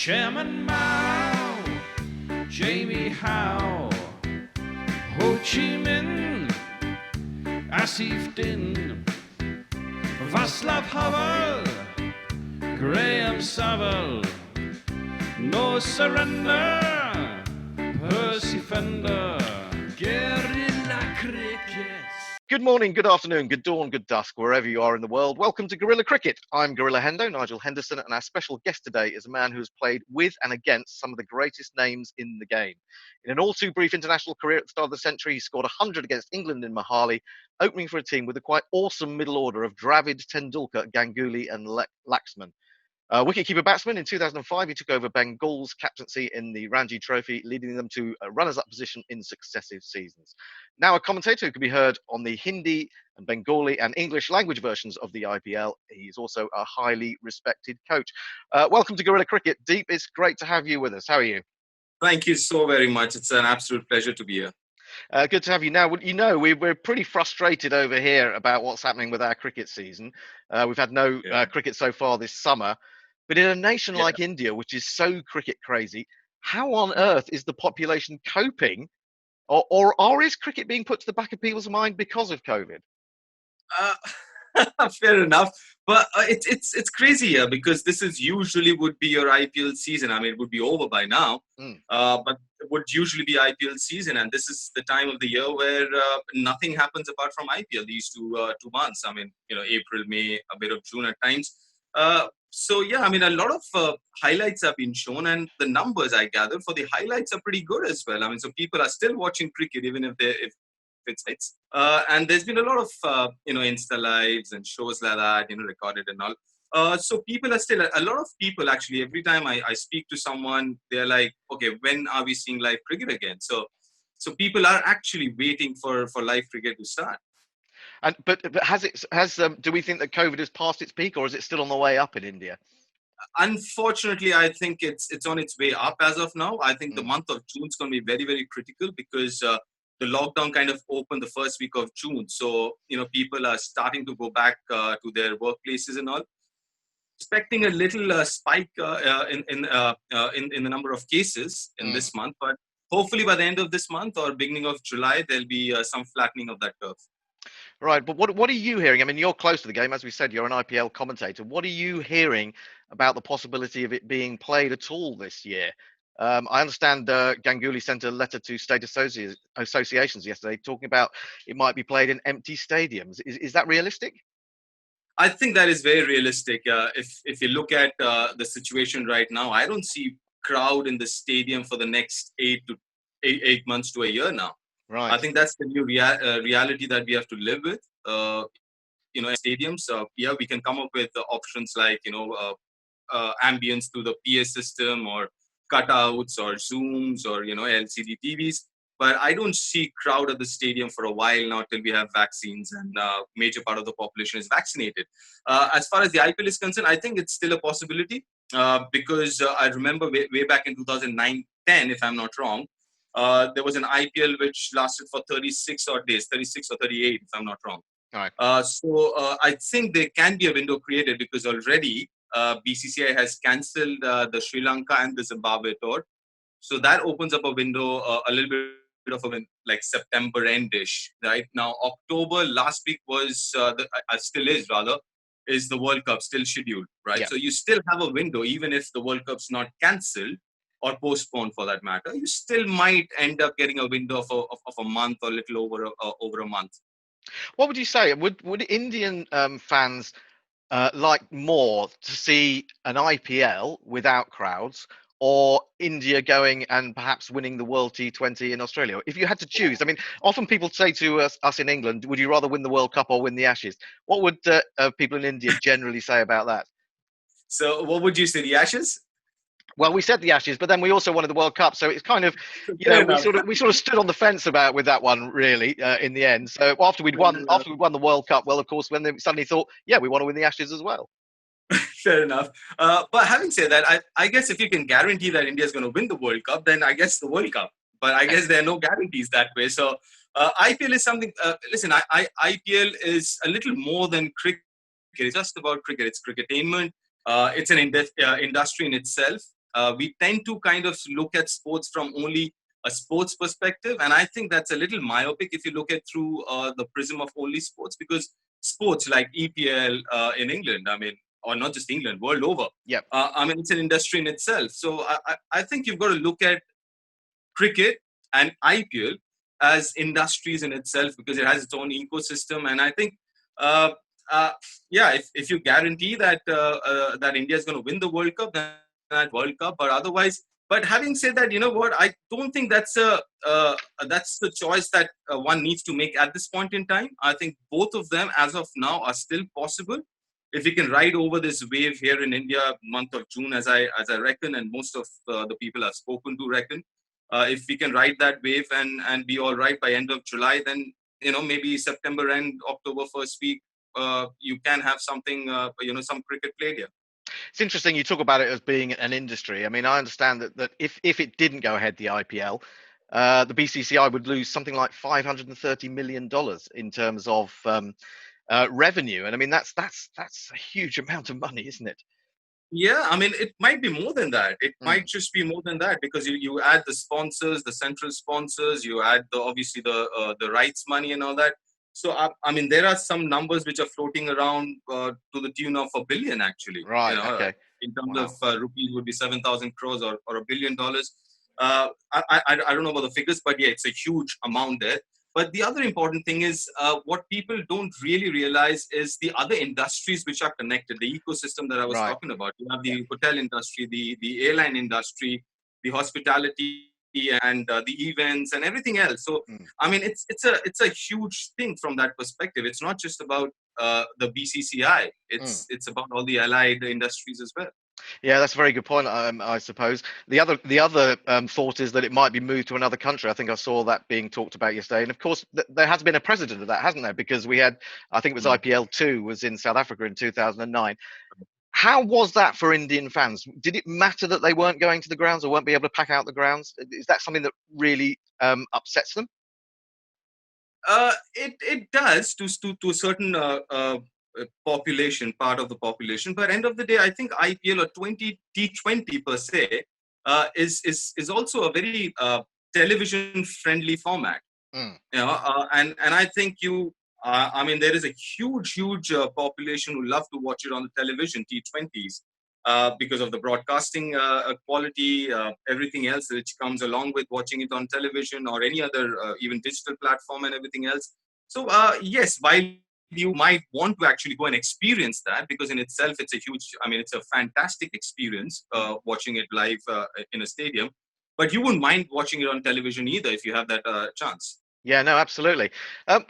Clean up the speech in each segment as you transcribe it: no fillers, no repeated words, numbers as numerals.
Chairman Mao, Jamie Howe, Ho Chi Minh, Asif Din, Václav Havel, Graham Saville, No Surrender, Percy Fender, Guerilla Cricket. Good morning, good afternoon, good dawn, good dusk, wherever you are in the world. Welcome to Guerilla Cricket. I'm Guerilla Hendo, Nigel Henderson, and our special guest today is a man who has played with and against some of the greatest names in the game. In an all-too-brief international career at the start of the century, he scored 100 against England in Mohali, opening for a team with a quite awesome middle order of Dravid, Tendulkar, Ganguly and Laxman. Wicketkeeper batsman, in 2005 he took over Bengal's captaincy in the Ranji Trophy, leading them to a runners-up position in successive seasons. Now a commentator who can be heard on the Hindi and Bengali and English language versions of the IPL. He's also a highly respected coach. Welcome to Guerilla Cricket. Deep, it's great to have you with us. How are you? Thank you so very much. It's an absolute pleasure to be here. Good to have you. Now, you know, we're pretty frustrated over here about what's happening with our cricket season. We've had no cricket so far this summer. But in a nation like India, which is so cricket crazy, how on earth is the population coping? Or is cricket being put to the back of people's mind because of COVID? Fair enough. But it's crazy here because this is usually would be your IPL season. I mean, it would be over by now. But it would usually be IPL season. And this is the time of the year where nothing happens apart from IPL, these 2 months. I mean, April, May, a bit of June at times. So, I mean, a lot of highlights have been shown, and the numbers I gather for the highlights are pretty good as well. I mean, so people are still watching cricket, even if it's hits. And there's been a lot of, Insta lives and shows like that, recorded and all. So people are still, a lot of people actually, every time I speak to someone, they're like, okay, when are we seeing live cricket again? So people are actually waiting for live cricket to start. But do we think that COVID has passed its peak, or is it still on the way up in India? Unfortunately, I think it's on its way up as of now. I think the month of June is going to be very, very critical because the lockdown kind of opened the first week of June. So, people are starting to go back to their workplaces and all. Expecting a little spike in the number of cases in this month. But hopefully by the end of this month or beginning of July, there'll be some flattening of that curve. Right, but what are you hearing? I mean, you're close to the game, as we said. You're an IPL commentator. What are you hearing about the possibility of it being played at all this year? I understand Ganguly sent a letter to state associations yesterday talking about it might be played in empty stadiums. Is that realistic? I think that is very realistic. If you look at the situation right now, I don't see crowd in the stadium for the next 8 months to a year now. Right. I think that's the new reality that we have to live with. Stadiums. We can come up with options like ambience through the PA system or cutouts or Zooms or LCD TVs. But I don't see crowd at the stadium for a while now till we have vaccines and major part of the population is vaccinated. As far as the IPL is concerned, I think it's still a possibility because I remember way back in 2009-10, if I'm not wrong. There was an IPL which lasted for 36 or 38, if I'm not wrong. All right. So I think there can be a window created because already BCCI has cancelled the Sri Lanka and the Zimbabwe tour. So that opens up a window a little bit of like September endish. Right now, October last week was is the World Cup still scheduled? Right. Yeah. So you still have a window, even if the World Cup's not cancelled or postponed for that matter, you still might end up getting a window of a month or a little over a month. What would you say? Would Indian fans like more to see an IPL without crowds, or India going and perhaps winning the World T20 in Australia? If you had to choose, I mean, often people say to us in England, would you rather win the World Cup or win the Ashes? What would people in India generally say about that? So what would you say, the Ashes? Well, we said the Ashes, but then we also wanted the World Cup, so it's kind of, we sort of stood on the fence with that one, really, in the end. So after we'd won the World Cup, well, of course, when they suddenly thought, we want to win the Ashes as well. Fair enough. But having said that, I guess if you can guarantee that India is going to win the World Cup, then I guess the World Cup. But I guess there are no guarantees that way. So IPL is something. Listen, IPL is a little more than cricket. It's just about cricket. It's cricketainment. It's an industry in itself. we tend to kind of look at sports from only a sports perspective, and I think that's a little myopic if you look at through the prism of only sports, because sports like EPL in England, I mean, or not just England, world over. Yep. I mean, it's an industry in itself. So I think you've got to look at cricket and IPL as industries in itself, because it has its own ecosystem. And I think, if you guarantee that that India is going to win the World Cup, then that World Cup. But otherwise, but having said that, you know what? I don't think that's the choice that one needs to make at this point in time. I think both of them, as of now, are still possible. If we can ride over this wave here in India, month of June, as I reckon, and most of the people I've spoken to reckon, if we can ride that wave and be all right by end of July, then maybe September and October first week, you can have something, some cricket played here. It's interesting you talk about it as being an industry. I mean, I understand that if it didn't go ahead, the IPL, the BCCI would lose something like $530 million in terms of revenue. And I mean, that's a huge amount of money, isn't it? Yeah, I mean, it might be more than that. It might just be more than that, because you add the sponsors, the central sponsors, you add obviously the rights money and all that. So, I mean, there are some numbers which are floating around to the tune of $1 billion, actually. Right, okay. In terms of rupees, would be 7,000 crores or $1 billion. I don't know about the figures, but yeah, it's a huge amount there. But the other important thing is what people don't really realize is the other industries which are connected, the ecosystem that I was talking about. You have the hotel industry, the airline industry, the hospitality, and the events and everything else. So, I mean, it's a huge thing from that perspective. It's not just about the BCCI. It's about all the allied industries as well. Yeah, that's a very good point. I suppose the other thought is that it might be moved to another country. I think I saw that being talked about yesterday, and of course there has been a precedent of that, hasn't there? Because we had, I think it was IPL 2 was in South Africa in 2009. How was that for Indian fans? Did it matter that they weren't going to the grounds or weren't be able to pack out the grounds? Is that something that really upsets them? It does to a certain part of the population, but end of the day, I think IPL or T20 per se is also a very television friendly format. And I think I mean, there is a huge population who love to watch it on the television, T20s, because of the broadcasting quality, everything else which comes along with watching it on television or any other even digital platform and everything else. So yes, while you might want to actually go and experience that, because in itself it's a fantastic experience watching it live in a stadium, but you wouldn't mind watching it on television either if you have that chance. Yeah, no, absolutely.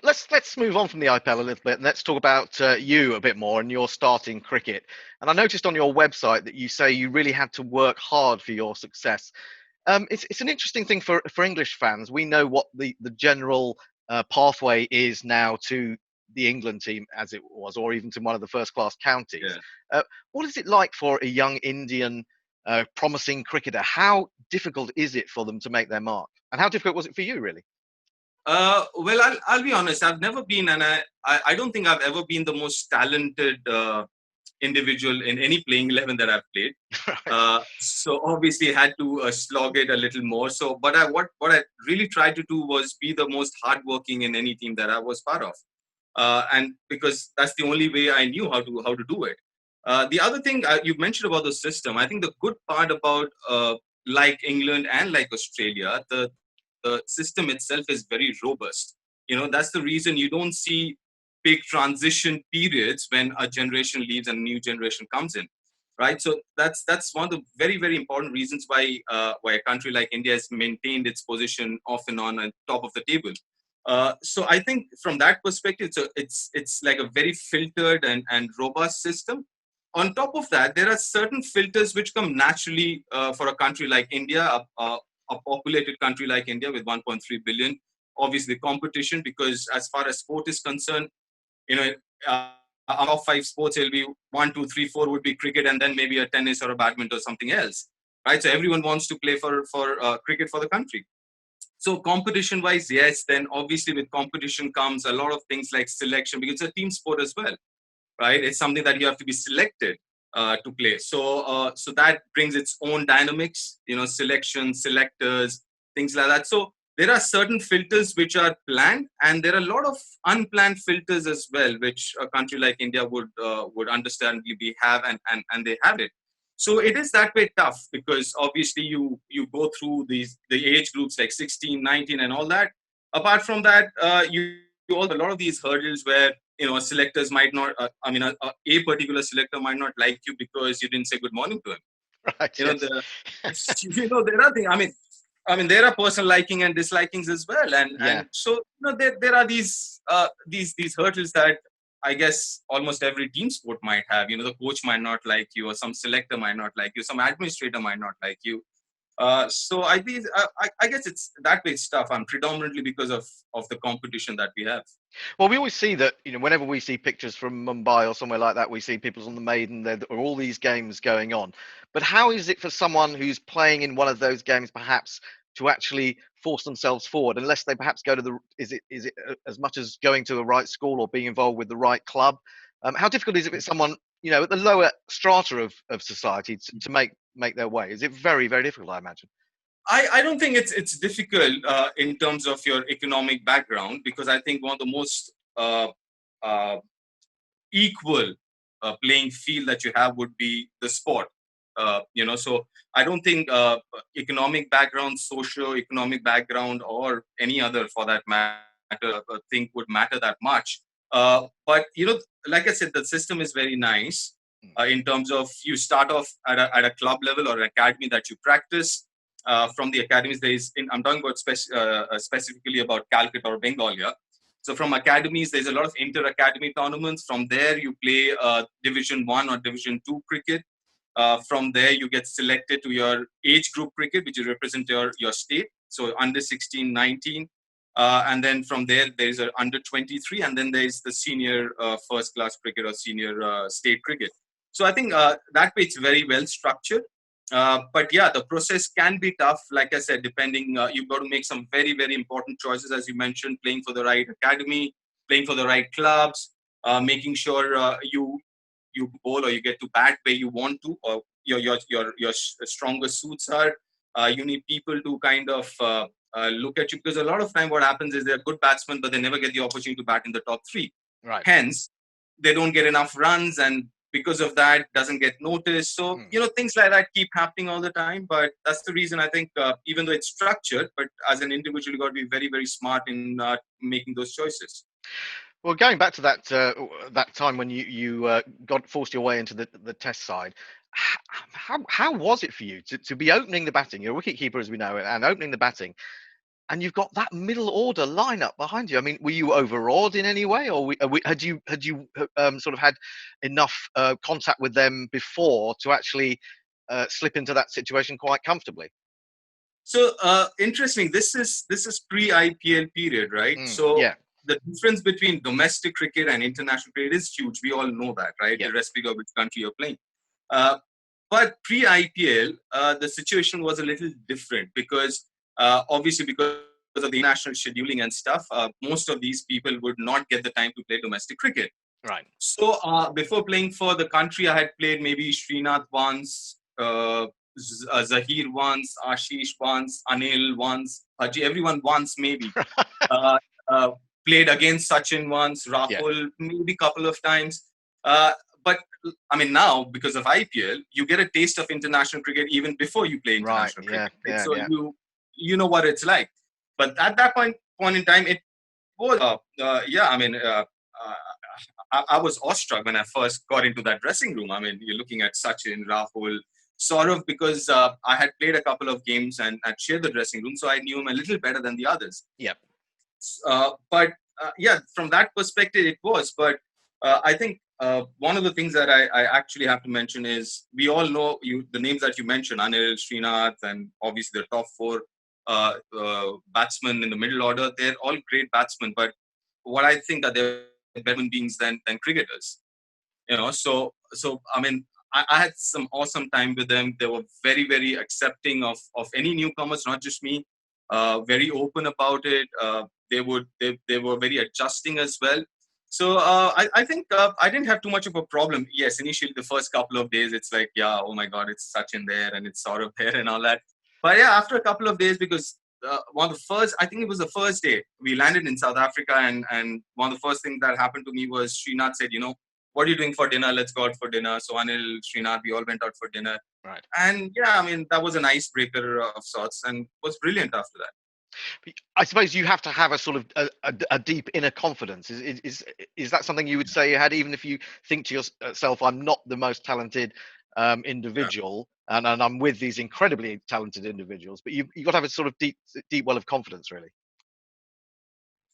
Let's move on from the IPL a little bit and let's talk about you a bit more and your start in cricket. And I noticed on your website that you say you really had to work hard for your success. It's an interesting thing for English fans. We know what the general pathway is now to the England team, as it was, or even to one of the first-class counties. Yeah. What is it like for a young Indian promising cricketer? How difficult is it for them to make their mark? And how difficult was it for you, really? Well, I'll be honest. I've never been, and I don't think I've ever been the most talented individual in any playing 11 that I've played. So obviously had to slog it a little more. So, but what I really tried to do was be the most hardworking in any team that I was part of, and because that's the only way I knew how to do it. The other thing you mentioned about the system, I think the good part about like England and like Australia, the system itself is very robust. That's the reason you don't see big transition periods when a generation leaves and a new generation comes in, right? So that's one of the very, very important reasons why a country like India has maintained its position off and on top of the table. So I think from that perspective, it's like a very filtered and robust system. On top of that, there are certain filters which come naturally for a country like India, a populated country like India with 1.3 billion. Obviously, competition, because as far as sport is concerned, out of 5 sports, it'll be 1, 2, 3, 4 would be cricket, and then maybe a tennis or a badminton or something else, right? So everyone wants to play for cricket for the country. So competition-wise, yes. Then obviously with competition comes a lot of things like selection, because it's a team sport as well, right? It's something that you have to be selected. to play. So that brings its own dynamics, selection, selectors, things like that. So there are certain filters which are planned, and there are a lot of unplanned filters as well, which a country like India would understandably have, and they have it. So it is that way tough, because obviously you go through the age groups like 16, 19 and all that. Apart from that, you also have a lot of these hurdles where selectors might not. A particular selector might not like you because you didn't say good morning to him. Right. You know Yes. there are things. There are personal liking and dislikings as well, and so there are these hurdles that I guess almost every team sport might have. The coach might not like you, or some selector might not like you, some administrator might not like you. So I guess it's that way it's tough, and predominantly because of the competition that we have. Well, we always see that, whenever we see pictures from Mumbai or somewhere like that, we see people on the Maiden, there are all these games going on. But how is it for someone who's playing in one of those games, perhaps, to actually force themselves forward, unless they perhaps go to is it as much as going to the right school or being involved with the right club? How difficult is it for someone, at the lower strata of society to make their way? Is it very, very difficult, I imagine? I don't think it's difficult in terms of your economic background, because I think one of the most uh, equal playing field that you have would be the sport. So I don't think economic background, socio-economic background, or any other for that matter, thing would matter that much. But like I said, the system is very nice in terms of you start off at a club level or an academy that you practice. From the academies, I'm talking about specifically about Calcutta or Bengal here. So from academies, there's a lot of inter-academy tournaments. From there, you play Division 1 or Division 2 cricket. From there, you get selected to your age group cricket, which you represent your state. So under 16, 19. And then from there, there's an under 23. And then there's the senior first class cricket or senior state cricket. So I think that way it's very well structured. But yeah, the process can be tough. Like I said, depending, you've got to make some very, very important choices, as you mentioned, playing for the right academy, playing for the right clubs, making sure you bowl or you get to bat where you want to, or your stronger suits are. You need people to kind of look at you, because a lot of time what happens is they're good batsmen, but they never get the opportunity to bat in the top three. Right. Hence, they don't get enough runs, and because of that doesn't get noticed. So things like that keep happening all the time. But that's the reason I think even though it's structured, but as an individual, you got to be very, very smart in making those choices. Well, going back to that time when you got forced your way into the test side, how was it for you to be opening the batting? You're a wicketkeeper, as we know, and opening the batting, and you've got that middle order lineup behind you. I mean, were you overawed in any way, or had you sort of had enough contact with them before to actually slip into that situation quite comfortably? So interesting. This is pre-IPL period, right? So yeah. the difference between domestic cricket and international cricket is huge. We all know that, right? Yeah. Irrespective of which country you're playing. But pre-IPL, the situation was a little different, because obviously because of the national scheduling and stuff, most of these people would not get the time to play domestic cricket. Right. So before playing for the country, I had played maybe Srinath once, Zahir once, Ashish once, Anil once, Haji, everyone once maybe. uh, Played against Sachin once, Rahul maybe a couple of times. But I mean, now because of IPL, you get a taste of international cricket even before you play international cricket. Yeah, so you know what it's like. But at that point in time, it was I was awestruck when I first got into that dressing room. I mean, you're looking at Sachin, Rahul, Saurav, because I had played a couple of games and I'd shared the dressing room, so I knew him a little better than the others. Yep. But from that perspective, it was. But I think one of the things that I actually have to mention is, we all know the names that you mentioned, Anil, Srinath, and obviously the top four batsmen in the middle order. They're all great batsmen, but what I think that they're better human beings than cricketers. So I mean, I had some awesome time with them. They were very, very accepting of any newcomers, not just me. Very open about it. They were very adjusting as well. So I think I didn't have too much of a problem. Yes, initially the first couple of days, it's like, yeah, oh my God, it's Sachin there and it's Saurabh there and all that. But yeah, after a couple of days, because one of the first, I think it was the first day, we landed in South Africa, and one of the first things that happened to me was Srinath said, what are you doing for dinner? Let's go out for dinner. So Anil, Srinath, we all went out for dinner. Right. And yeah, I mean, that was an icebreaker of sorts and was brilliant after that. I suppose you have to have a sort of a deep inner confidence. Is that something you would say you had, even if you think to yourself, I'm not the most talented individual, and I'm with these incredibly talented individuals, but you got to have a sort of deep well of confidence, really.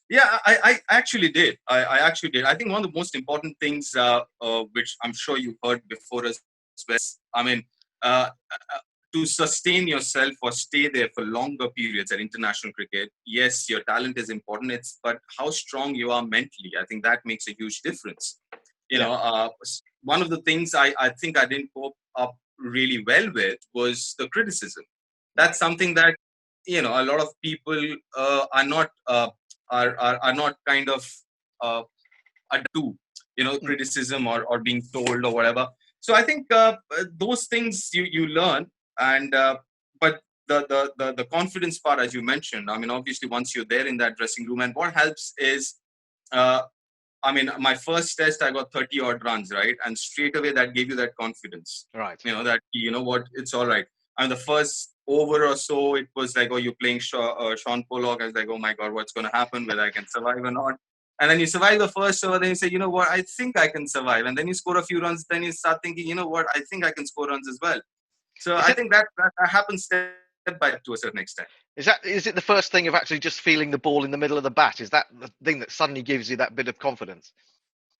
Yeah, I actually did. I actually did. I think one of the most important things, which I'm sure you heard before as well, I mean, to sustain yourself or stay there for longer periods at international cricket, yes, your talent is important. But how strong you are mentally, I think that makes a huge difference. One of the things I think I didn't cope up really well with was the criticism. That's something that a lot of people are not kind of to criticism or being told or whatever. So I think those things you learn, and but the confidence part, as you mentioned, I mean, obviously once you're there in that dressing room, and what helps is I mean, my first test, I got 30 odd runs, right? And straight away that gave you that confidence. Right. That, what, it's all right. And the first over or so, it was like, oh, you're playing Sean Pollock. I was like, oh my God, what's going to happen? Whether I can survive or not. And then you survive the first over, then you say, you know what, I think I can survive. And then you score a few runs, then you start thinking, you know what, I think I can score runs as well. So I think that happens step by to a certain extent. Is it the first thing of actually just feeling the ball in the middle of the bat? Is that the thing that suddenly gives you that bit of confidence?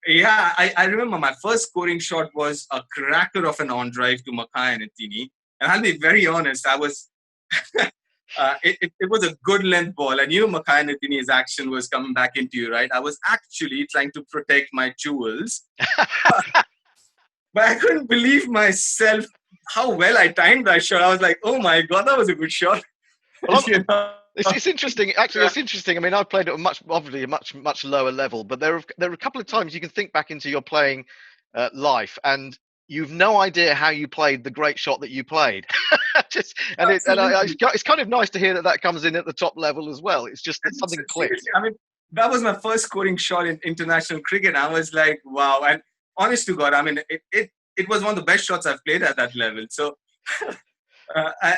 Yeah, I remember my first scoring shot was a cracker of an on drive to Makai and Etini. And I'll be very honest, I was it was a good length ball, and Makai and Etini's action was coming back into you, right? I was actually trying to protect my jewels. But I couldn't believe myself how well I timed that shot. I was like, oh my God, that was a good shot. Well, it's interesting. Actually, it's interesting. I mean, I played at obviously a much lower level, but there are a couple of times you can think back into your playing life, and you've no idea how you played the great shot that you played. It's kind of nice to hear that comes in at the top level as well. It's just that something clicked. I mean, that was my first scoring shot in international cricket. I was like, wow. And honest to God, I mean, it was one of the best shots I've played at that level. So,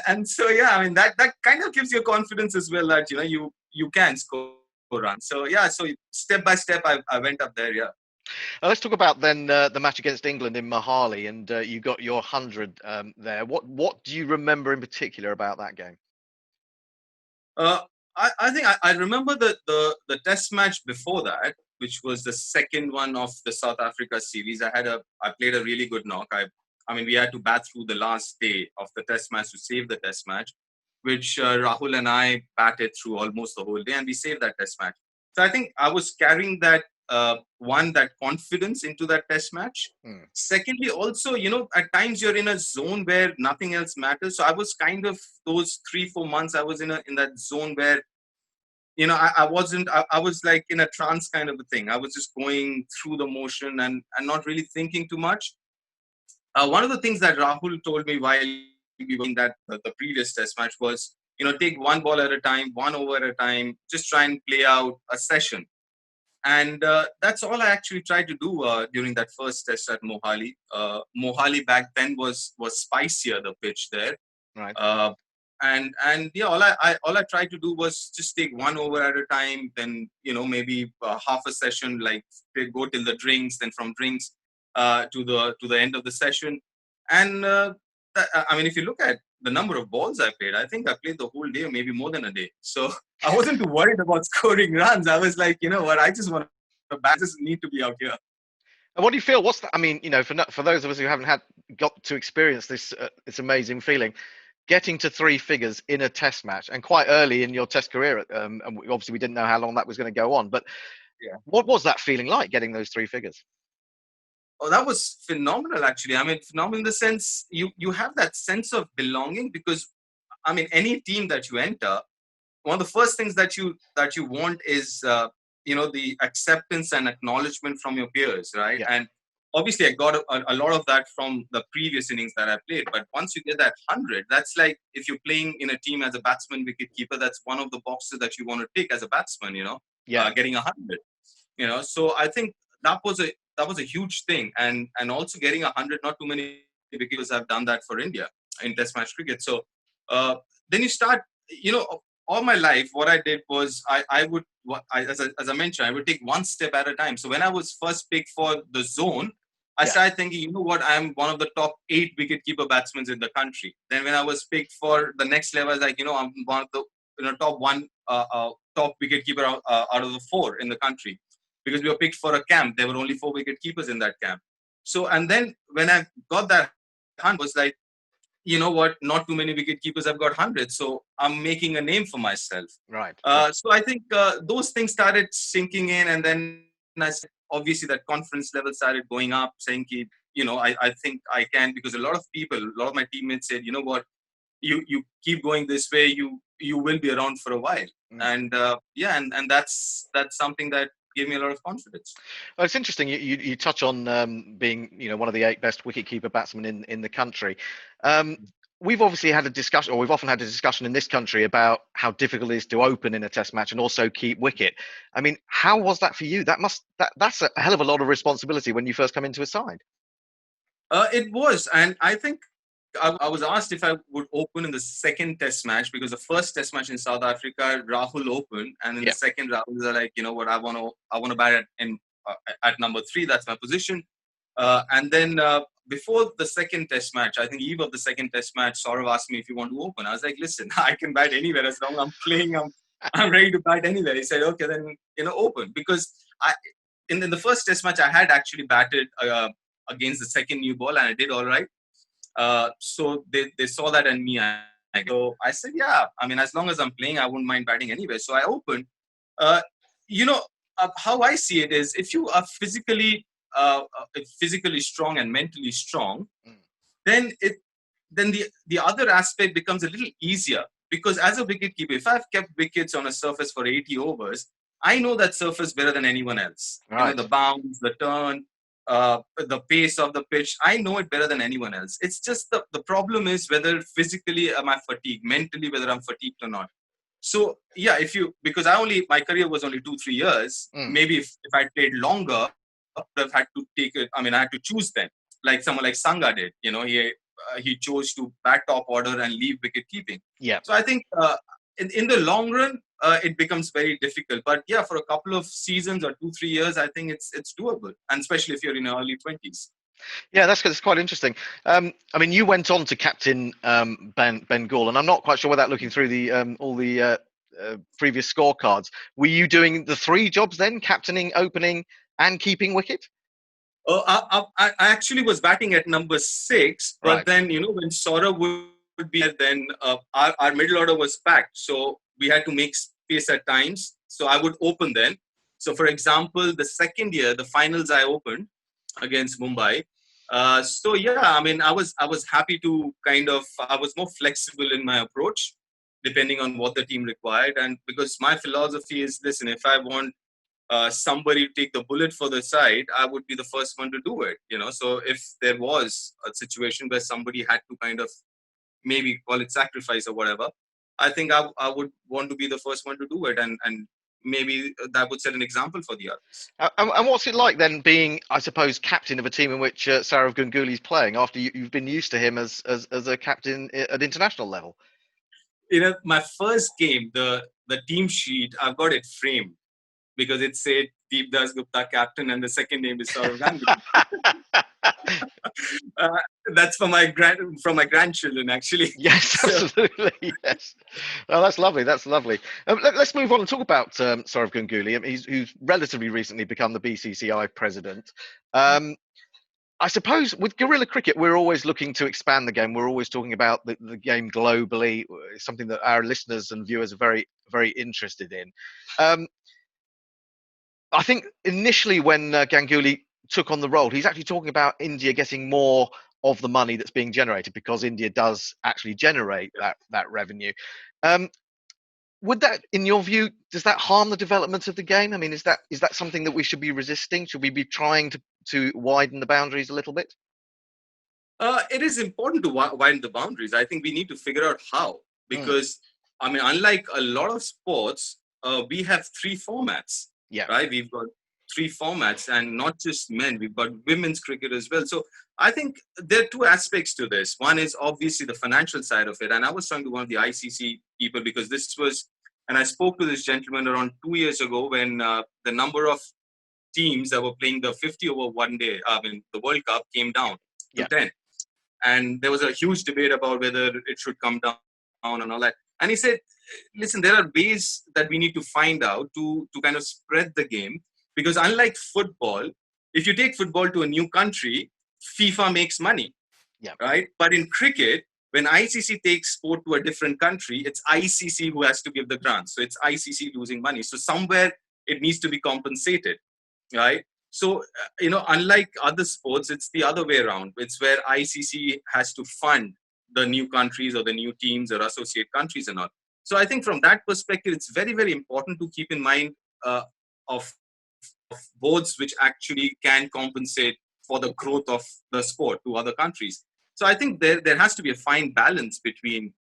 and so, yeah, I mean, that kind of gives you confidence as well that, you can score runs. So, yeah, so step by step, I went up there, yeah. Let's talk about then the match against England in Mohali, and you got your 100 there. What do you remember in particular about that game? I think I remember the test match before that, which was the second one of the South Africa series. I played a really good knock. I mean, we had to bat through the last day of the test match to save the test match, which Rahul and I batted through almost the whole day, and we saved that test match. So I think I was carrying that that confidence into that test match. Secondly, also, at times you're in a zone where nothing else matters. So I was kind of, those 3-4 months, I was in that zone where, I was like in a trance kind of a thing. I was just going through the motion and not really thinking too much. One of the things that Rahul told me while we were in that the previous test match was, take one ball at a time, one over at a time, just try and play out a session. And that's all I actually tried to do during that first test at Mohali. Mohali back then was spicier, the pitch there. Right. And yeah, all I tried to do was just take one over at a time. Then maybe half a session, like go till the drinks. Then from drinks to the end of the session. And I mean, if you look at the number of balls I played, I think I played the whole day, or maybe more than a day. So I wasn't too worried about scoring runs. I was like, you know what, I just want to bat. I just need to be out here. And what do you feel? What's that? I mean, for those of us who haven't got to experience this amazing feeling, getting to 3 figures in a test match, and quite early in your test career, and obviously we didn't know how long that was going to go on. But yeah, what was that feeling like, getting those 3 figures? Oh, that was phenomenal, actually. I mean, phenomenal in the sense you have that sense of belonging, because, I mean, any team that you enter, one of the first things that you want is the acceptance and acknowledgement from your peers, right? Yeah. And obviously, I got a lot of that from the previous innings that I played. But once you get that 100, that's like if you're playing in a team as a batsman, wicket keeper, that's one of the boxes that you want to tick as a batsman. Yeah. Getting 100. So I think that was a huge thing, and also getting 100. Not too many wicketkeepers have done that for India in Test match cricket. So then you start, all my life, what I did was I would, as I mentioned, I would take one step at a time. So when I was first picked for the zone, I started thinking, you know what, I'm one of the top 8 wicketkeeper batsmen in the country. Then when I was picked for the next level, I was like, I'm one of the top one top wicketkeeper out of the 4 in the country. Because we were picked for a camp, there were only 4 wicket keepers in that camp. So, and then when I got that hunt, was like, you know what, not too many wicket keepers have got 100. So I'm making a name for myself. Right. So I think those things started sinking in. And then obviously that confidence level started going up, saying, I think I can, because a lot of my teammates said, you know what, you keep going this way, you will be around for a while. And and that's something that gave me a lot of confidence. Well, it's interesting. You touch on being one of the 8 best wicketkeeper batsmen in the country. We've obviously had a discussion, or we've often had a discussion in this country about how difficult it is to open in a Test match and also keep wicket. I mean, how was that for you? That's a hell of a lot of responsibility when you first come into a side. It was, and I think I was asked if I would open in the second Test match, because the first Test match in South Africa, Rahul opened, and in the second, Rahul was like, you know what, I want to bat at number 3. That's my position. And then before the second Test match, I think eve of the second Test match, Saurav asked me if you want to open. I was like, listen, I can bat anywhere as long as I'm playing. I'm ready to bat anywhere. He said, okay, then open, because in the first Test match I had actually batted against the second new ball, and I did all right. So they saw that in me. So I said, yeah, I mean, as long as I'm playing, I wouldn't mind batting anyway. So I opened. How I see it is, if you are physically strong and mentally strong, then the other aspect becomes a little easier, because as a wicketkeeper, if I've kept wickets on a surface for 80 overs, I know that surface better than anyone else. Right. The bounce, the turn, the pace of the pitch, I know it better than anyone else. It's just the problem is whether physically am I fatigued, mentally whether I'm fatigued or not. So yeah, because my career was only 2-3 years. Maybe if I played longer, I would have had to take it. I mean, I had to choose then, like someone like Sangha did. He chose to bat top order and leave wicket keeping. Yeah. So I think in the long run, it becomes very difficult. But yeah, for a couple of seasons or 2-3 years, I think it's doable, and especially if you're in your early 20s. Yeah, that's quite interesting. I mean, you went on to captain Ben Gall, and I'm not quite sure without looking through all the previous scorecards. Were you doing the 3 jobs then, captaining, opening, and keeping wicket? I actually was batting at number 6, but right. Then when Saurav would be there, then our middle order was packed, so we had to make space at times. So I would open then. So for example, the second year, the finals I opened against Mumbai. So yeah, I mean, I was happy to I was more flexible in my approach, depending on what the team required, and because my philosophy is, listen, if I want somebody to take the bullet for the side, I would be the first one to do it. So if there was a situation where somebody had to maybe call it sacrifice or whatever, I think I would want to be the first one to do it, and maybe that would set an example for the others. And what's it like then being, I suppose, captain of a team in which Sourav Ganguly is playing, after you've been used to him as a captain at international level? My first game, the team sheet, I've got it framed because it said Deep Dasgupta captain, and the second name is Sourav Ganguly. That's for my grandchildren, actually. Yes, absolutely. Yes. Oh, that's lovely. That's lovely. Let's move on and talk about Sourav Ganguly, who's relatively recently become the BCCI president. I suppose with Guerilla cricket, we're always looking to expand the game. We're always talking about the game globally, something that our listeners and viewers are very, very interested in. I think initially when Ganguly took on the role, he's actually talking about India getting more of the money that's being generated, because India does actually generate that revenue. would that, in your view, does that harm the development of the game? I mean, is that something that we should be resisting? Should we be trying to widen the boundaries a little bit? It is important to widen the boundaries. I think we need to figure out how, because I mean, unlike a lot of sports, we have three formats. Yeah. Right. We've got three formats, and not just men. We've got women's cricket as well. So I think there are two aspects to this. One is obviously the financial side of it. And I was talking to one of the ICC people, because this was, and I spoke to this gentleman around 2 years ago when the number of teams that were playing the 50 over one day, the World Cup, came down to 10. And there was a huge debate about whether it should come down and all that. And he said, listen, there are ways that we need to find out to kind of spread the game. Because unlike football, if you take football to a new country, FIFA makes money, right? But in cricket, when ICC takes sport to a different country, it's ICC who has to give the grant. So it's ICC losing money. So somewhere it needs to be compensated, right? So, unlike other sports, it's the other way around. It's where ICC has to fund the new countries or the new teams or associate countries and all. So I think from that perspective, it's very, very important to keep in mind of boards which actually can compensate for the growth of the sport to other countries. So I think there has to be a fine balance between,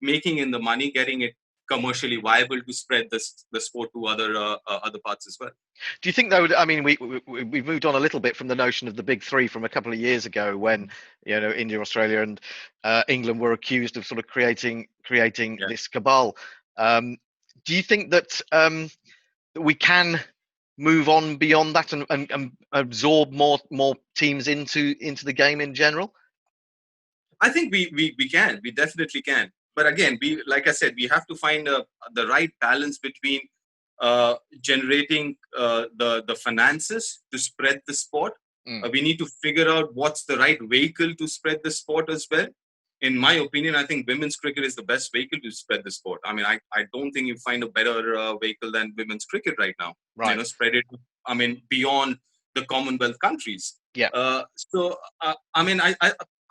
making in the money, getting it commercially viable to spread the sport to other parts as well. Do you think, though? I mean, we've moved on a little bit from the notion of the big three from a couple of years ago, when India, Australia, and England were accused of sort of creating this cabal. Do you think that we can move on beyond that and absorb more teams into the game in general? I think we can. We definitely can. But again, like I said, we have to find the right balance between generating the finances to spread the sport. We need to figure out what's the right vehicle to spread the sport as well. In my opinion, I think women's cricket is the best vehicle to spread the sport. I mean, I don't think you find a better vehicle than women's cricket right now. Right. Spread it, beyond the Commonwealth countries. Yeah.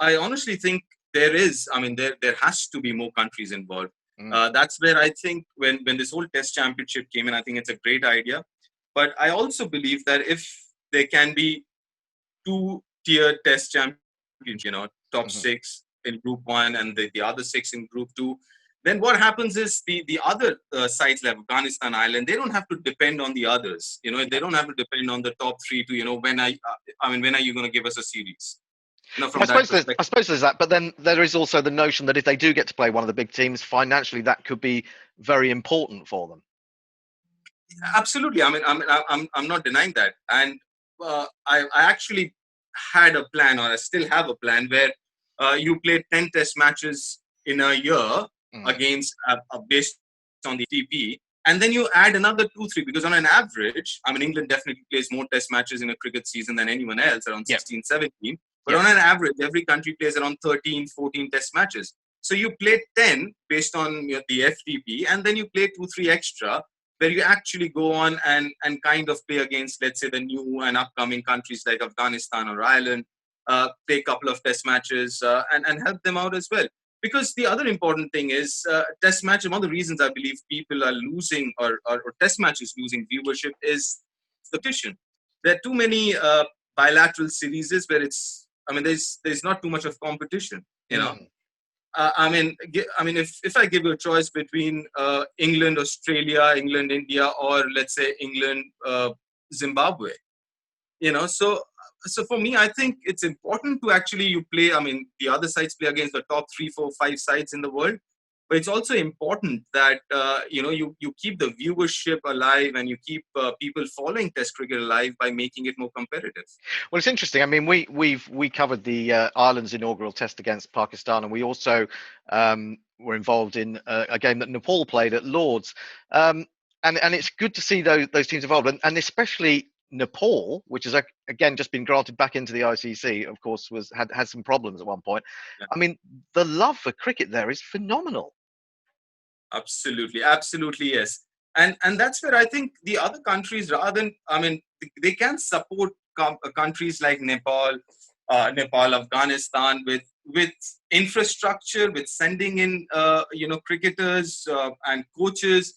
I honestly think there has to be more countries involved. That's where I think when this whole Test Championship came in, I think it's a great idea. But I also believe that if there can be two-tier Test Championship, top 6 in Group 1 and the other 6 in Group 2, then what happens is the other sides like Afghanistan, Ireland, they don't have to depend on the others. They don't have to depend on the top 3 to, when are you going to give us a series? I suppose there's that, but then there is also the notion that if they do get to play one of the big teams, financially that could be very important for them. Absolutely. I'm not denying that, and I actually had a plan, or I still have a plan, where you play 10 Test matches in a year against based on the TP, and then you add another 2-3, because on an average, England definitely plays more Test matches in a cricket season than anyone else, around 16, 17. But on an average, every country plays around 13, 14 Test matches. So you play 10 based on the FTP, and then you play 2-3 extra, where you actually go on and kind of play against, let's say, the new and upcoming countries like Afghanistan or Ireland, play a couple of Test matches and help them out as well. Because the other important thing is Test match. One of the reasons I believe people are losing or Test matches losing viewership is the competition. There are too many bilateral series where there's not too much of competition. If I give you a choice between England, Australia, England, India, or let's say England, Zimbabwe, so for me, I think it's important to actually you play. The other sides play against the top 3, 4, 5 sides in the world. But it's also important that you keep the viewership alive and you keep people following Test cricket alive by making it more competitive. Well, it's interesting. We covered the Ireland's inaugural Test against Pakistan, and we also were involved in a game that Nepal played at Lord's, and it's good to see those teams involved, and especially Nepal, which has again just been granted back into the ICC. Of course, had some problems at one point. Yeah. The love for cricket there is phenomenal. Absolutely, yes, and that's where I think the other countries, rather than they can support countries like Nepal Nepal, Afghanistan, with infrastructure, with sending in cricketers and coaches,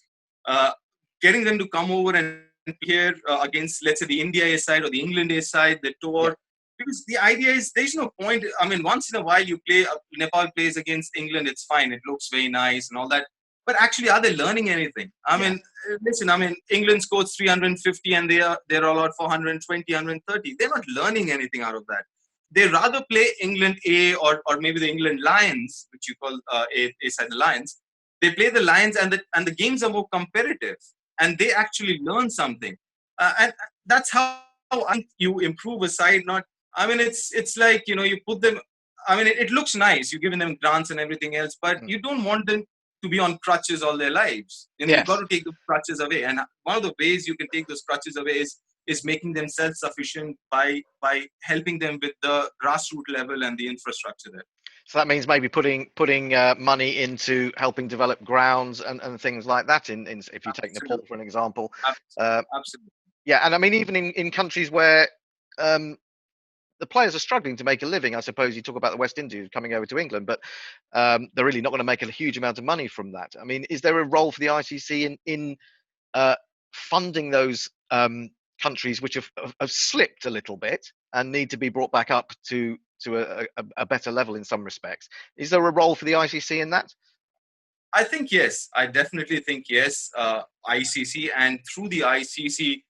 getting them to come over and here against, let's say, the India A side or the England A side, the tour. Yeah. Because the idea is there's no point. I mean, once in a while you play, Nepal plays against England, it's fine. It looks very nice and all that. But actually, are they learning anything? I mean, listen, I mean, England scores 350 and they're all out for 120, 130. They're not learning anything out of that. They rather play England A or maybe the England Lions, which you call A side the Lions. They play the Lions and the games are more competitive and they actually learn something. And that's how I think you improve a side. Not, I mean, it's like, you put them, I mean, it looks nice. You're giving them grants and everything else, but you don't want them to be on crutches all their lives. You've got to take the crutches away. And one of the ways you can take those crutches away is making them self-sufficient by helping them with the grassroots level and the infrastructure there. So that means maybe putting money into helping develop grounds and things like that. In if you take Nepal for an example, Absolutely. Yeah, and I mean even in countries where the players are struggling to make a living. I suppose you talk about the West Indies coming over to England, but they're really not going to make a huge amount of money from that. I mean, is there a role for the ICC in funding those countries which have slipped a little bit and need to be brought back up to a better level in some respects? Is there a role for the ICC in that? I think yes. I definitely think yes. ICC, and through the ICC,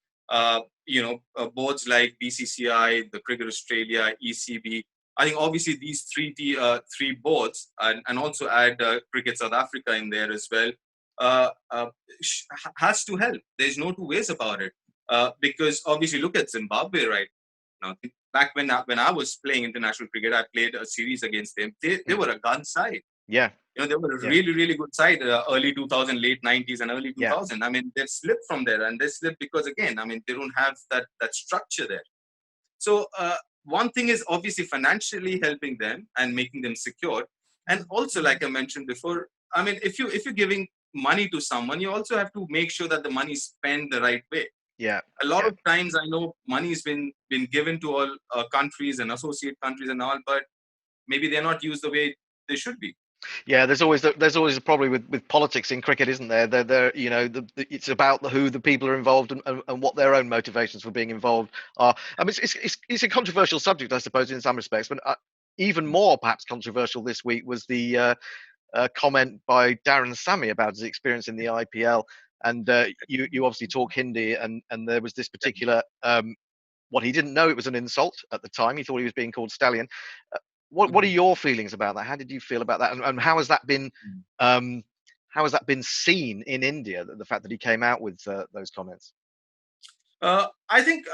boards like BCCI, the Cricket Australia, ECB. I think obviously these three boards, and also add Cricket South Africa in there as well, has to help. There's no two ways about it. Because obviously look at Zimbabwe right now. Back when I was playing international cricket, I played a series against them. They were a gun side. Yeah. They were a really, really good side, early 2000, late 90s and early 2000. Yeah. I mean, they've slipped from there, and they slipped because, again, I mean, they don't have that structure there. So one thing is obviously financially helping them and making them secure. And also, like I mentioned before, I mean, if you're giving money to someone, you also have to make sure that the money is spent the right way. Yeah. A lot of times I know money's been given to all countries and associate countries and all, but maybe they're not used the way they should be. Yeah, there's always a problem with politics in cricket, isn't there? It's about who the people are involved and what their own motivations for being involved are. I mean, it's a controversial subject, I suppose, in some respects, but even more perhaps controversial this week was the comment by Darren Sammy about his experience in the IPL. And you obviously talk Hindi, and there was this particular what he didn't know it was an insult at the time. He thought he was being called stallion. What are your feelings about that? How did you feel about that, and how has that been seen in India? The fact that he came out with those comments. I think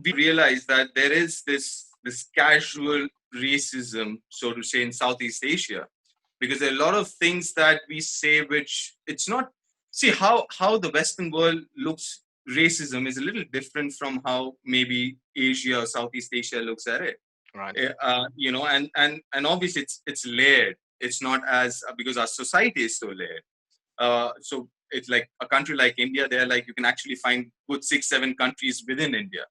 we realize that there is this casual racism, so to say, in Southeast Asia, because there are a lot of things that we say which it's not. See how the Western world looks racism is a little different from how maybe Asia or Southeast Asia looks at it. Right. And obviously it's layered. It's not as because our society is so layered. So it's like a country like India, there like you can actually find good 6-7 countries within India.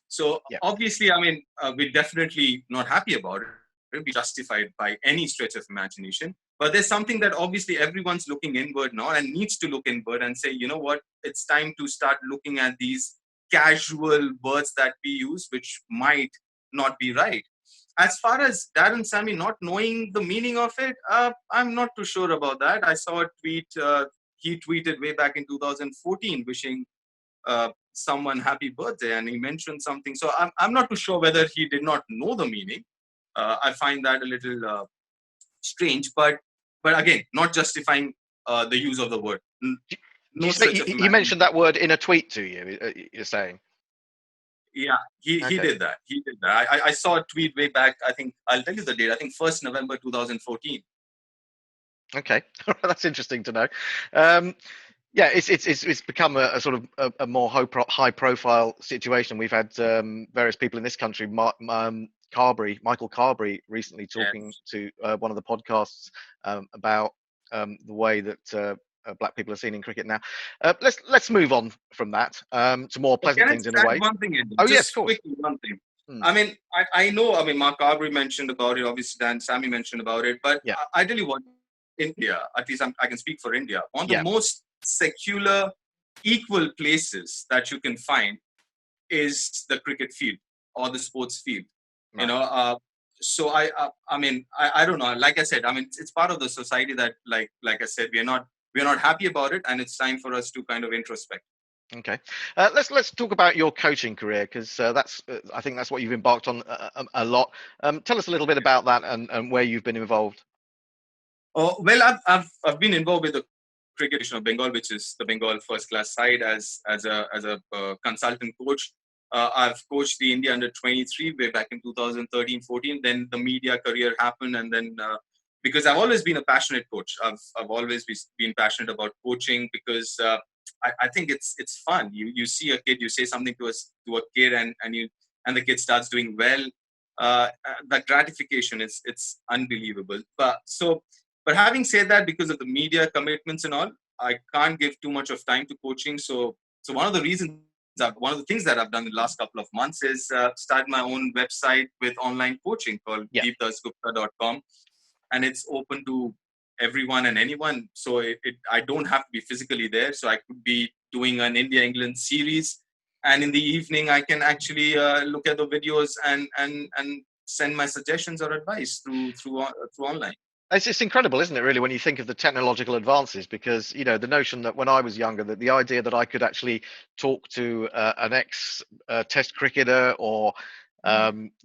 So obviously, I mean, we're definitely not happy about it. It'll be justified by any stretch of imagination. But there's something that obviously everyone's looking inward now and needs to look inward and say, you know what, it's time to start looking at these casual words that we use, which might not be right. As far as Darren Sammy not knowing the meaning of it, I'm not too sure about that. I saw a tweet, he tweeted way back in 2014 wishing someone happy birthday, and he mentioned something. So I'm not too sure whether he did not know the meaning. I find that a little strange, but again, not justifying the use of the word. He mentioned that word in a tweet to you, you're saying? Yeah, he did that. He did that. I saw a tweet way back. I think I'll tell you the date. I think 1st November 2014. Okay, that's interesting to know. Yeah, it's become a sort of a more high profile situation. We've had various people in this country, Michael Carberry, recently talking to one of the podcasts about the way that black people are seen in cricket now. Let's move on from that to more pleasant things in a way. One thing, yes, of course. Quickly, one thing. I mean, I know, I mean, Mark Arbery mentioned about it, obviously Dan Sammy mentioned about it, but I tell you what, India, at least I can speak for India, one of the most secular, equal places that you can find is the cricket field or the sports field. You know, so I mean, I don't know. Like I said, I mean, it's part of the society that, like I said, we're not happy about it, and it's time for us to kind of introspect. Okay, let's talk about your coaching career, because that's I think that's what you've embarked on a lot. Tell us a little bit about that and where you've been involved. Well, I've been involved with the cricket division of Bengal, which is the Bengal first class side, as a consultant coach. I've coached the India under 23 way back in 2013-14. Then the media career happened, and then because I've always been a passionate coach, I've always been passionate about coaching, because I think it's fun. You see a kid, you say something to a kid, and the kid starts doing well. The gratification it's unbelievable. But having said that, because of the media commitments and all, I can't give too much of time to coaching. So one of the things that I've done in the last couple of months is start my own website with online coaching called deepdasgupta.com, and it's open to everyone and anyone. So I don't have to be physically there. So I could be doing an India-England series, and in the evening I can actually look at the videos and send my suggestions or advice through online. It's incredible, isn't it, really, when you think of the technological advances? Because, you know, the notion that when I was younger, that the idea that I could actually talk to an ex-test cricketer or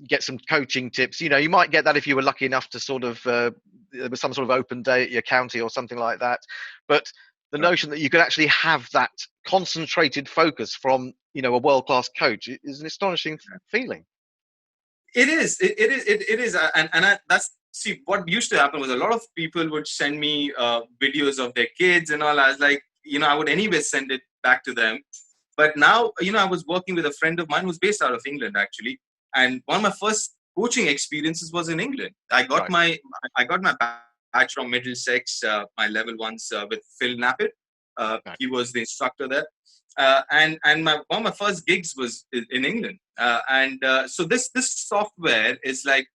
get some coaching tips, you know, you might get that if you were lucky enough to sort of, there was some sort of open day at your county or something like that. But the notion that you could actually have that concentrated focus from, you know, a world-class coach is an astonishing feeling. It is. That's, see, what used to happen was a lot of people would send me videos of their kids and all. I was like, you know, I would anyway send it back to them. But now, you know, I was working with a friend of mine who's based out of England, actually. And one of my first coaching experiences was in England. I got my badge from Middlesex, my level ones with Phil Nappet. He was the instructor there. And one of my first gigs was in England. So this software is like,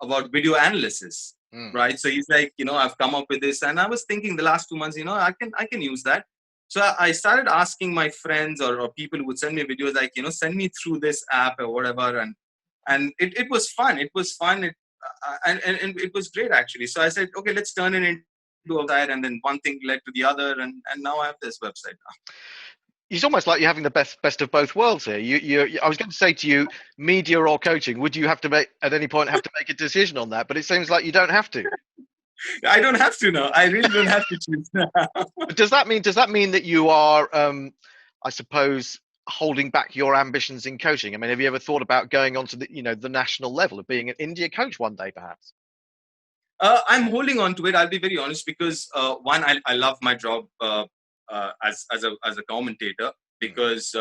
about video analysis, right? So he's like, you know, I've come up with this, and I was thinking the last 2 months, you know, I can use that. So I started asking my friends or people who would send me videos, like, you know, send me through this app or whatever, and it was fun. It was fun, and it was great, actually. So I said, okay, let's turn it into a website, and then one thing led to the other, and now I have this website now. It's almost like you're having the best of both worlds here. I was going to say to you, media or coaching. Would you have to at any point have to make a decision on that? But it seems like you don't have to. I don't have to now. I really don't have to choose now. Does that mean that you are, I suppose, holding back your ambitions in coaching? I mean, have you ever thought about going on to the national level of being an India coach one day, perhaps? I'm holding on to it. I'll be very honest, because one, I love my job. As a commentator, because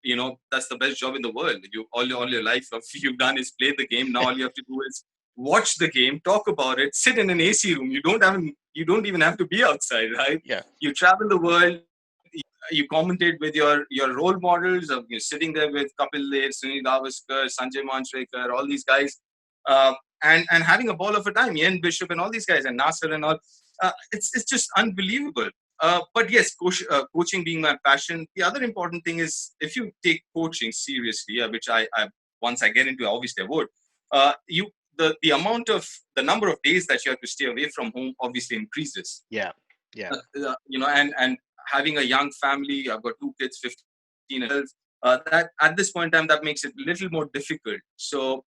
you know, that's the best job in the world. All your life you've done is play the game. Now all you have to do is watch the game, talk about it, sit in an AC room. You don't even have to be outside, right? Yeah. You travel the world. You commentate with your role models. You're sitting there with Kapil Dev, Sunil Gavaskar, Sanjay Manjrekar, all these guys, and having a ball of a time. Ian Bishop and all these guys, and Nasser and all. It's just unbelievable. But yes, coaching being my passion. The other important thing is, if you take coaching seriously, which I once I get into, obviously I would. The number of days that you have to stay away from home obviously increases. Yeah. You know, and having a young family, I've got 2 kids, 15 and 12. That at this point in time, that makes it a little more difficult. So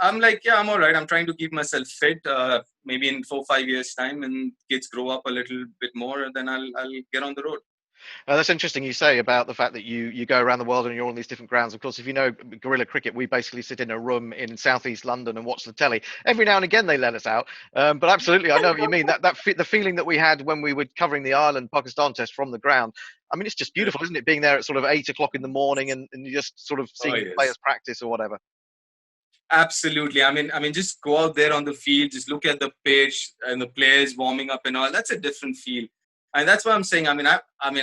I'm like, yeah, I'm all right. I'm trying to keep myself fit. Maybe in 4-5 years' time, and kids grow up a little bit more, then I'll get on the road. That's interesting you say about the fact that you go around the world and you're on these different grounds. Of course, if you know Guerilla Cricket, we basically sit in a room in southeast London and watch the telly. Every now and again they let us out, but absolutely, I know what you mean. The feeling that we had when we were covering the Ireland-Pakistan test from the ground. I mean, it's just beautiful, isn't it? Being there at sort of 8 o'clock in the morning and you just sort of seeing the players practice or whatever. Absolutely. I mean, just go out there on the field, just look at the pitch and the players warming up and all. That's a different feel, and that's what I'm saying. I mean,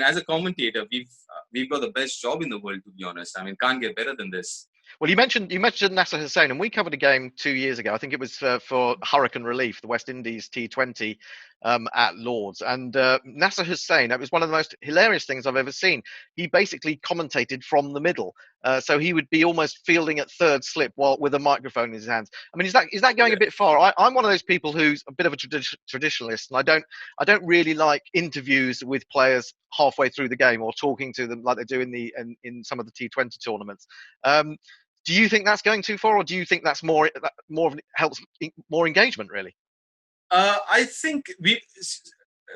as a commentator, we've got the best job in the world, to be honest. I mean, can't get better than this. Well, you mentioned Nasser Hussain, and we covered a game 2 years ago. I think it was for Hurricane Relief, the West Indies T20 at Lords. And Nasser Hussain, that was one of the most hilarious things I've ever seen. He basically commentated from the middle, so he would be almost fielding at third slip while with a microphone in his hands. I mean, is that going a bit far? I'm one of those people who's a bit of a traditionalist, and I don't really like interviews with players halfway through the game or talking to them like they do in some of the T20 tournaments. Do you think that's going too far, or do you think that's more helps more engagement, really? I think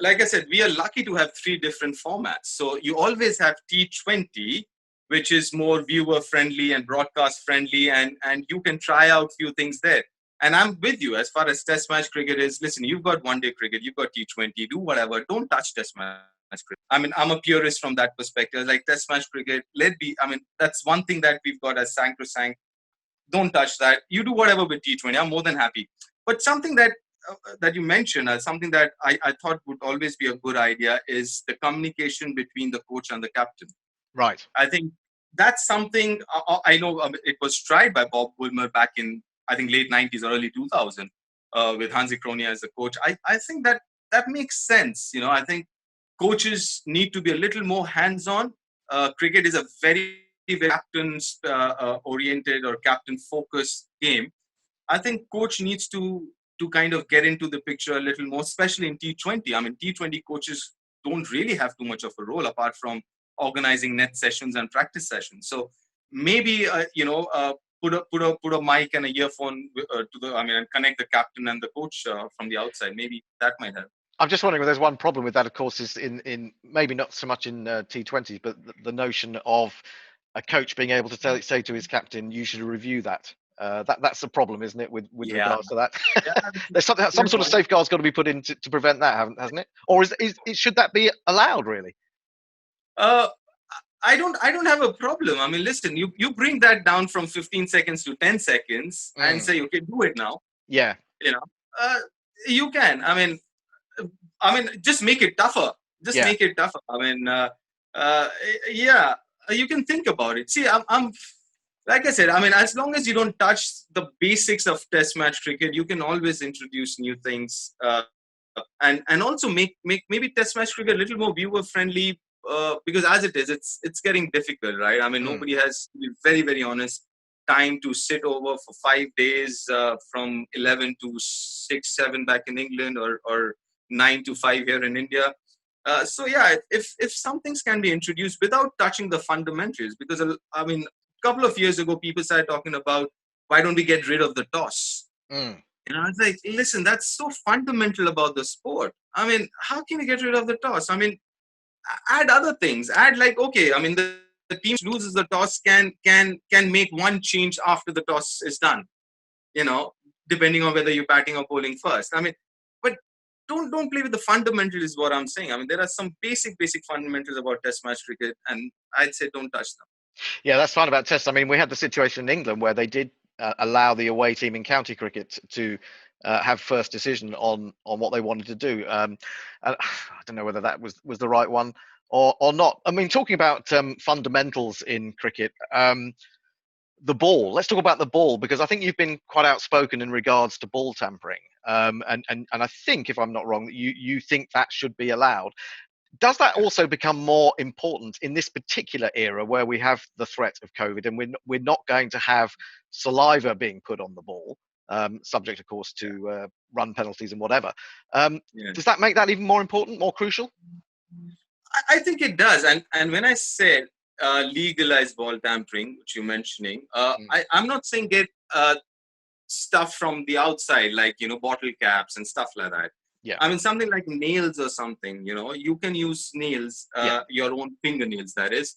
like I said, we are lucky to have three different formats. So you always have T20, which is more viewer friendly and broadcast friendly, and you can try out few things there. And I'm with you as far as Test match cricket is. Listen, you've got one day cricket, you've got T20, do whatever. Don't touch Test match cricket. I mean, I'm a purist from that perspective. Like Test match cricket, that's one thing that we've got as sacrosanct. Don't touch that. You do whatever with T20. I'm more than happy. But something that you mentioned, something that I thought would always be a good idea is the communication between the coach and the captain. Right. I think that's something I know it was tried by Bob Woolmer back in, I think, late 90s or early 2000 with Hansi Kronia as the coach. I think that makes sense. I think coaches need to be a little more hands-on. Cricket is a very, very captain-oriented or captain-focused game. I think coach needs to kind of get into the picture a little more, especially in T20. I mean, T20 coaches don't really have too much of a role apart from organizing net sessions and practice sessions. So maybe put a mic and a earphone and connect the captain and the coach from the outside. Maybe that might help. I'm just wondering if there's one problem with that, of course, is in maybe not so much in T20s, but the notion of a coach being able to say to his captain, "You should review that." That's the problem, isn't it? With regards to that, there's some sort of safeguards got to be put in to prevent that, hasn't it? Or should that be allowed, really? I don't have a problem. I mean, listen, you bring that down from 15 seconds to 10 seconds and say, okay, do it now. Yeah. You can. I mean, just make it tougher. Make it tougher. I mean, you can think about it. See, I'm like I said, I mean, as long as you don't touch the basics of Test match cricket, you can always introduce new things and also make maybe Test match cricket a little more viewer friendly. Because as it is, it's getting difficult, right? I mean, nobody has, to be very, very honest, time to sit over for 5 days from 11 to 6, 7 back in England or 9 to 5 here in India. So yeah, if some things can be introduced without touching the fundamentals, because I mean, a couple of years ago, people started talking about why don't we get rid of the toss? It's like, listen, that's so fundamental about the sport. I mean, how can you get rid of the toss? I mean, add other things. Add like, okay, I mean, the team loses the toss can make one change after the toss is done. Depending on whether you're batting or bowling first. I mean, but don't play with the fundamentals is what I'm saying. I mean, there are some basic fundamentals about Test match cricket, and I'd say don't touch them. Yeah, that's fine about Tests. I mean, we had the situation in England where they did allow the away team in county cricket to have first decision on what they wanted to do. I don't know whether that was the right one or not. I mean, talking about fundamentals in cricket, the ball. Let's talk about the ball, because I think you've been quite outspoken in regards to ball tampering. And I think, if I'm not wrong, that you think that should be allowed. Does that also become more important in this particular era where we have the threat of COVID and we're not going to have saliva being put on the ball, subject, of course, to run penalties and whatever? Does that make that even more important, more crucial? I think it does. And when I said legalize ball tampering, which you're mentioning, I'm not saying get stuff from the outside, like, bottle caps and stuff like that. Yeah. I mean, something like nails or something, you can use nails, your own fingernails, that is.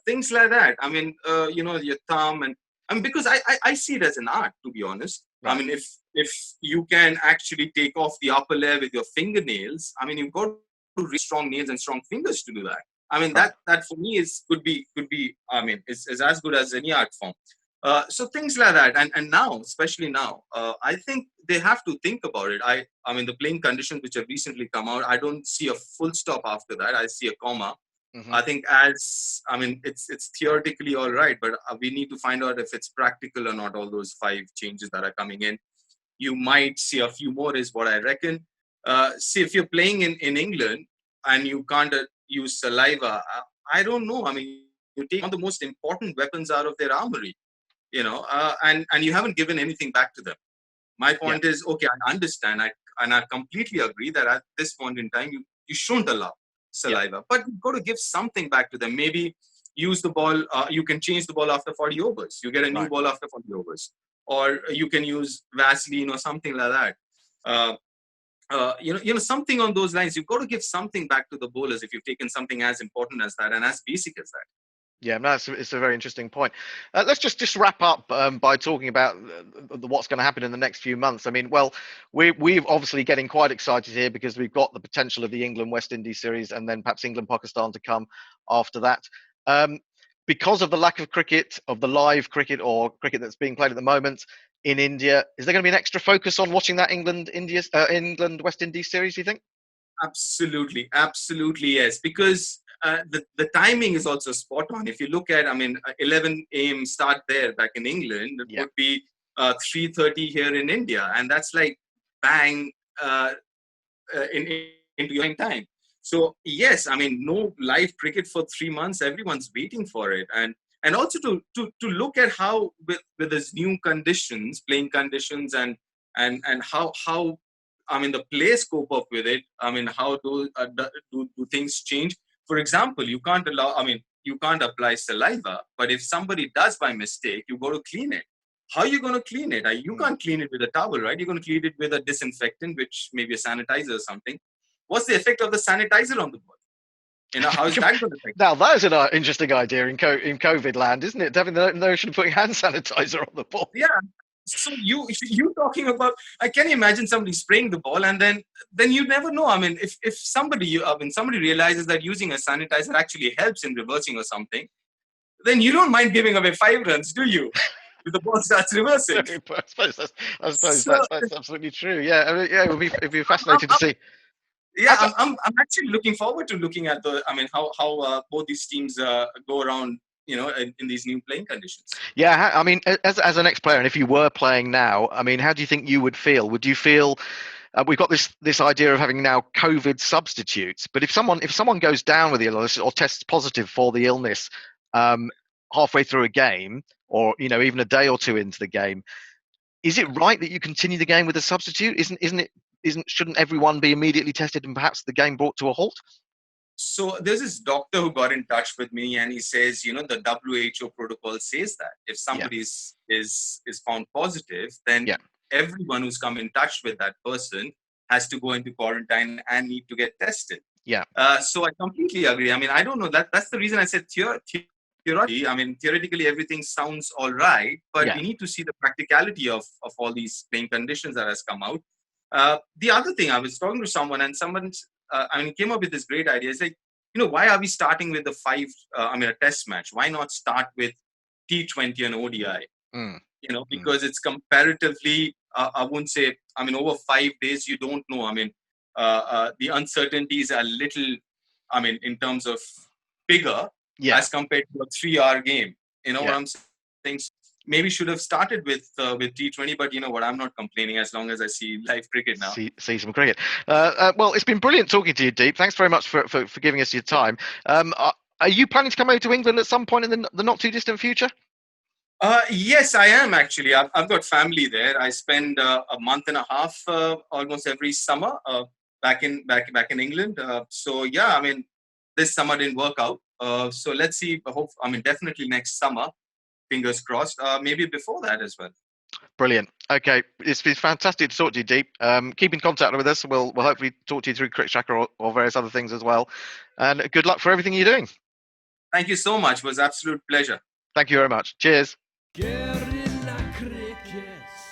Things like that. I mean, your thumb because I see it as an art, to be honest. Right. I mean, if you can actually take off the upper layer with your fingernails, I mean, you've got really strong nails and strong fingers to do that. I mean, that for me could be. I mean, is as good as any art form. So things like that, and now, especially now, I think they have to think about it. I mean, the playing conditions which have recently come out, I don't see a full stop after that. I see a comma. Mm-hmm. I think it's theoretically all right, but we need to find out if it's practical or not. All those 5 changes that are coming in, you might see a few more, is what I reckon. See, if you're playing in England and you can't use saliva, I don't know. I mean, you take one of the most important weapons out of their armory, and you haven't given anything back to them. My point is, okay, I understand, I completely agree that at this point in time, you shouldn't allow saliva, but you've got to give something back to them. Maybe use the ball. You can change the ball after 40 overs. You get a new ball after 40 overs, or you can use Vaseline or something like that. Something on those lines. You've got to give something back to the bowlers if you've taken something as important as that and as basic as that. Yeah, no, it's a very interesting point. Let's just wrap up by talking about what's going to happen in the next few months. I mean, well, we're obviously getting quite excited here because we've got the potential of the England-West Indies series and then perhaps England-Pakistan to come after that. Because of the lack of cricket, of the live cricket or cricket that's being played at the moment in India, is there going to be an extra focus on watching that England-West Indies series, do you think? Absolutely, yes. Because the timing is also spot on. If you look at, 11 a.m. start there back in England, it would be 3:30 here in India, and that's like bang into your time. So yes, no live cricket for 3 months. Everyone's waiting for it, and also to look at how with these new conditions, playing conditions, and how the players cope up with it. How do things change? For example, you can't apply saliva, but if somebody does by mistake, you go to clean it. How are you going to clean it? You can't clean it with a towel, right? You're going to clean it with a disinfectant, which may be a sanitizer or something. What's the effect of the sanitizer on the ball? How is that going to affect? Now, that is an interesting idea in COVID land, isn't it? Having the notion of putting hand sanitizer on the ball. Yeah. So you talking about? Can you imagine somebody spraying the ball and then you never know. If somebody realizes that using a sanitizer actually helps in reversing or something, then you don't mind giving away 5 runs, do you? If the ball starts reversing. I suppose that's absolutely true. Yeah, it'd be fascinating to see. Yeah, I'm actually looking forward to looking at how both these teams go around, in these new playing conditions. Yeah, as an ex-player, and if you were playing now, how do you think you would feel? Would you feel we've got this idea of having now COVID substitutes, but if someone goes down with the illness or tests positive for the illness halfway through a game, or even a day or two into the game, is it right that you continue the game with a substitute? Shouldn't everyone be immediately tested and perhaps the game brought to a halt? So there's this doctor who got in touch with me, and he says, the WHO protocol says that if somebody is found positive, then everyone who's come in touch with that person has to go into quarantine and need to get tested. Yeah. So I completely agree. I don't know. That's the reason I said theoretically everything sounds all right, but we need to see the practicality of all these playing conditions that has come out. The other thing, I was talking to someone, and someone came up with this great idea. It's like, why are we starting with a test match? Why not start with T20 and ODI? Because it's comparatively, I wouldn't say, over 5 days, you don't know. The uncertainties are little, in terms of bigger as compared to a 3-hour game. What I'm saying? Maybe should have started with T20, but you know what? I'm not complaining as long as I see live cricket now. See some cricket. Well, it's been brilliant talking to you, Deep. Thanks very much for giving us your time. Are you planning to come over to England at some point in the not too distant future? Yes, I am actually. I've got family there. I spend a month and a half almost every summer back in England. So yeah, this summer didn't work out. So let's see. Definitely next summer. Fingers crossed. Maybe before that as well. Brilliant. Okay, it's been fantastic to talk to you, Deep. Keep in contact with us. We'll hopefully talk to you through Cricket Tracker or various other things as well. And good luck for everything you're doing. Thank you so much. It was an absolute pleasure. Thank you very much. Cheers. Get